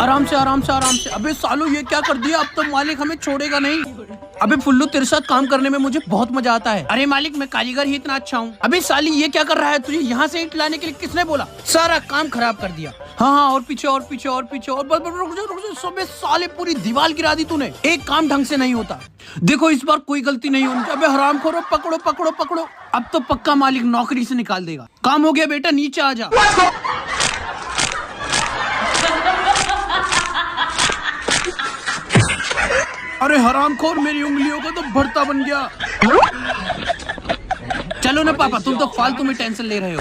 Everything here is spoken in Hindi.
आराम से आराम से आराम से। अबे सालू ये क्या कर दिया, अब तो मालिक हमें छोड़ेगा नहीं। अबे फुल्लू तेरे साथ काम करने में मुझे बहुत मजा आता है। अरे मालिक मैं कारीगर ही इतना अच्छा हूँ। अबे साली ये क्या कर रहा है, तुझे यहाँ से ईंट लाने के लिए किसने बोला? सारा काम खराब कर दिया। हाँ और पीछे और पीछे और पीछे और रुक जा सबे साले पूरी दीवार गिरा दी तूने। एक काम ढंग से नहीं होता। देखो इस बार कोई गलती नहीं होनी। अबे हरामखोरो पकड़ो पकड़ो पकड़ो। अब तो पक्का मालिक नौकरी से निकाल देगा। काम हो गया बेटा, नीचे आ जा। अरे हरामखोर मेरी उंगलियों का तो भरता बन गया। चलो ना पापा, तुम तो फालतू में टेंशन ले रहे हो।